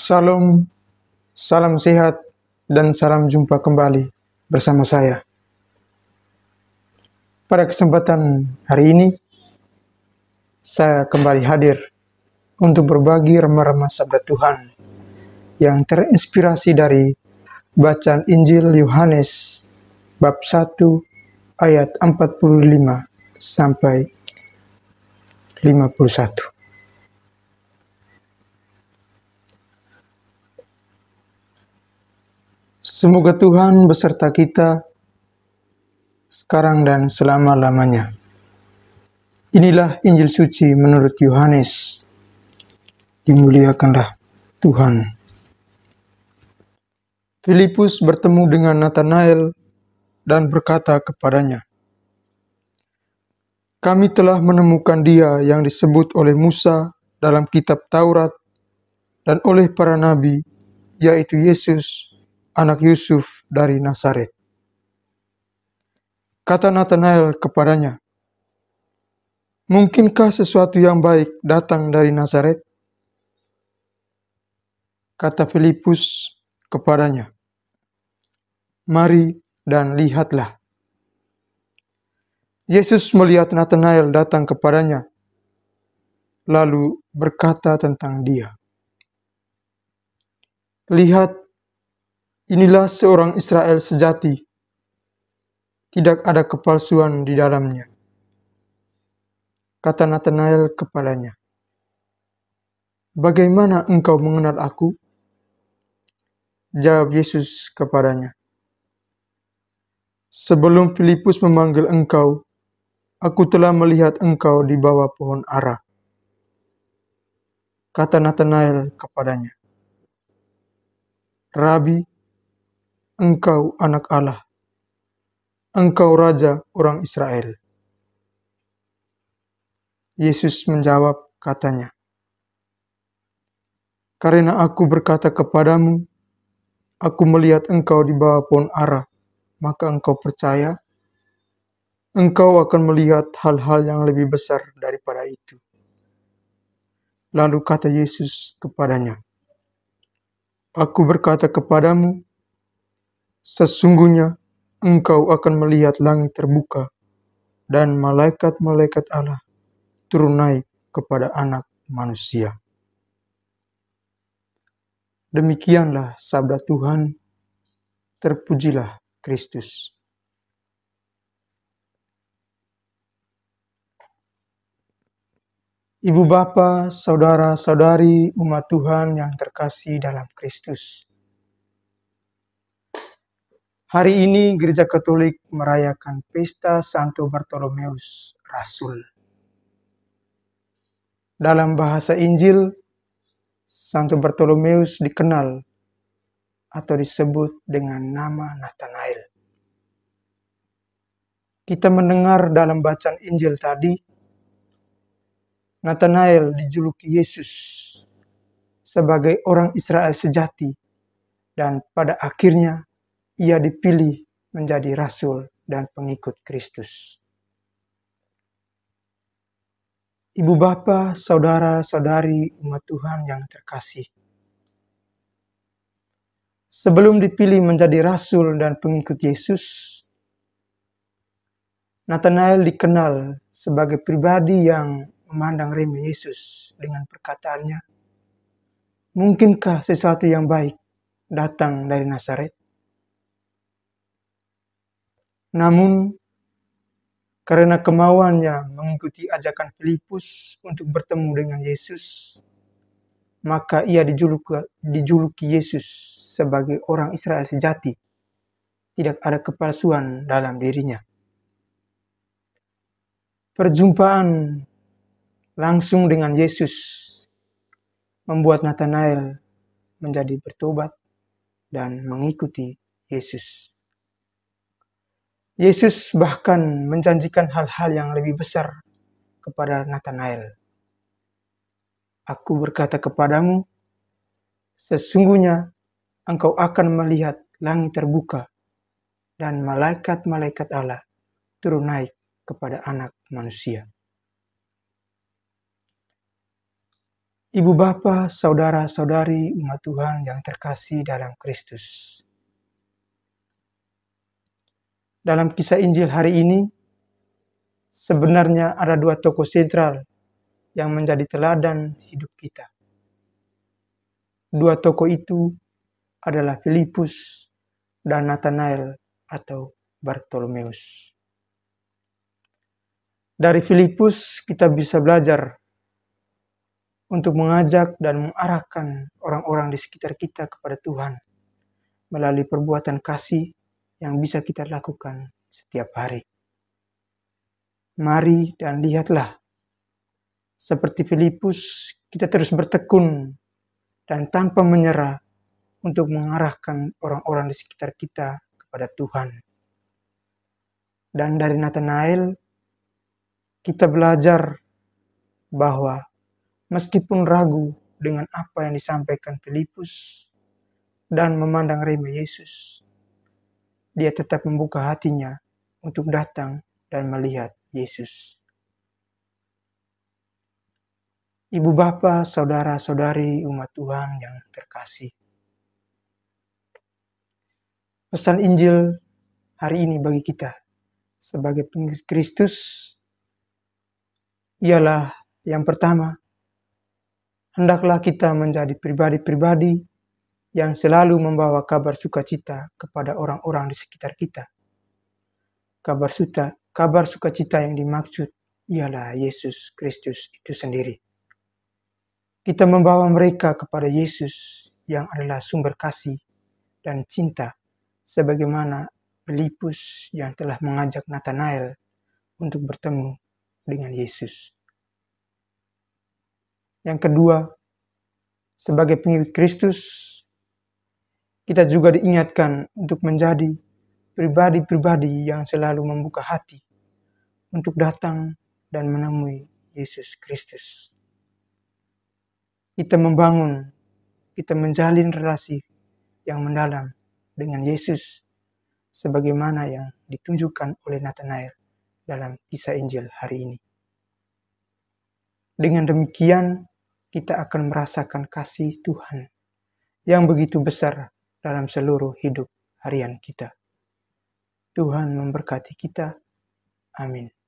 Salam, salam sehat, dan salam jumpa kembali bersama saya. Pada kesempatan hari ini, saya kembali hadir untuk berbagi remah-remah sabda Tuhan yang terinspirasi dari bacaan Injil Yohanes bab 1 ayat 45 sampai 51. Semoga Tuhan beserta kita sekarang dan selama-lamanya. Inilah Injil suci menurut Yohanes. Dimuliakanlah Tuhan. Filipus bertemu dengan Nathanael dan berkata kepadanya, "Kami telah menemukan Dia yang disebut oleh Musa dalam kitab Taurat dan oleh para nabi, yaitu Yesus, anak Yusuf dari Nazaret." Kata Nathanael kepadanya, "Mungkinkah sesuatu yang baik datang dari Nazaret?" Kata Filipus kepadanya, "Mari dan lihatlah." Yesus melihat Nathanael datang kepadanya, lalu berkata tentang dia, "Lihat, inilah seorang Israel sejati. Tidak ada kepalsuan di dalamnya." Kata Nathanael kepadanya, "Bagaimana engkau mengenal aku?" Jawab Yesus kepadanya, "Sebelum Filipus memanggil engkau, aku telah melihat engkau di bawah pohon ara." Kata Nathanael kepadanya, "Rabi, engkau anak Allah. Engkau Raja orang Israel." Yesus menjawab katanya, "Karena aku berkata kepadamu, aku melihat engkau di bawah pohon ara, maka engkau percaya? Engkau akan melihat hal-hal yang lebih besar daripada itu." Lalu kata Yesus kepadanya, "Aku berkata kepadamu, sesungguhnya engkau akan melihat langit terbuka dan malaikat-malaikat Allah turun naik kepada Anak Manusia." Demikianlah sabda Tuhan, terpujilah Kristus. Ibu bapa, saudara-saudari umat Tuhan yang terkasih dalam Kristus. Hari ini Gereja Katolik merayakan pesta Santo Bartolomeus Rasul. Dalam bahasa Injil, Santo Bartolomeus dikenal atau disebut dengan nama Nathanael. Kita mendengar dalam bacaan Injil tadi, Nathanael dijuluki Yesus sebagai orang Israel sejati, dan pada akhirnya ia dipilih menjadi rasul dan pengikut Kristus. Ibu bapa, saudara-saudari umat Tuhan yang terkasih. Sebelum dipilih menjadi rasul dan pengikut Yesus, Nathanael dikenal sebagai pribadi yang memandang remeh Yesus dengan perkataannya, "Mungkinkah sesuatu yang baik datang dari Nazaret?" Namun, karena kemauannya mengikuti ajakan Filipus untuk bertemu dengan Yesus, maka ia dijuluki Yesus sebagai orang Israel sejati. Tidak ada kepalsuan dalam dirinya. Perjumpaan langsung dengan Yesus membuat Nathanael menjadi bertobat dan mengikuti Yesus. Yesus bahkan menjanjikan hal-hal yang lebih besar kepada Nathanael. "Aku berkata kepadamu, sesungguhnya engkau akan melihat langit terbuka dan malaikat-malaikat Allah turun naik kepada Anak Manusia." Ibu bapa, saudara-saudari umat Tuhan yang terkasih dalam Kristus. Dalam kisah Injil hari ini, sebenarnya ada dua tokoh sentral yang menjadi teladan hidup kita. Dua tokoh itu adalah Filipus dan Nathanael atau Bartolomeus. Dari Filipus kita bisa belajar untuk mengajak dan mengarahkan orang-orang di sekitar kita kepada Tuhan melalui perbuatan kasih yang bisa kita lakukan setiap hari. Mari dan lihatlah, seperti Filipus kita terus bertekun dan tanpa menyerah untuk mengarahkan orang-orang di sekitar kita kepada Tuhan. Dan dari Nathanael kita belajar bahwa meskipun ragu dengan apa yang disampaikan Filipus dan memandang remeh Yesus, dia tetap membuka hatinya untuk datang dan melihat Yesus. Ibu bapa, saudara-saudari umat Tuhan yang terkasih. Pesan Injil hari ini bagi kita sebagai pengikut Kristus ialah yang pertama, hendaklah kita menjadi pribadi-pribadi yang selalu membawa kabar sukacita kepada orang-orang di sekitar kita. Kabar sukacita yang dimaksud ialah Yesus Kristus itu sendiri. Kita membawa mereka kepada Yesus yang adalah sumber kasih dan cinta, sebagaimana Filipus yang telah mengajak Nathanael untuk bertemu dengan Yesus. Yang kedua, sebagai pengikut Kristus, kita juga diingatkan untuk menjadi pribadi-pribadi yang selalu membuka hati untuk datang dan menemui Yesus Kristus. Kita menjalin relasi yang mendalam dengan Yesus sebagaimana yang ditunjukkan oleh Nathanael dalam kisah Injil hari ini. Dengan demikian, kita akan merasakan kasih Tuhan yang begitu besar dalam seluruh hidup harian kita. Tuhan memberkati kita. Amin.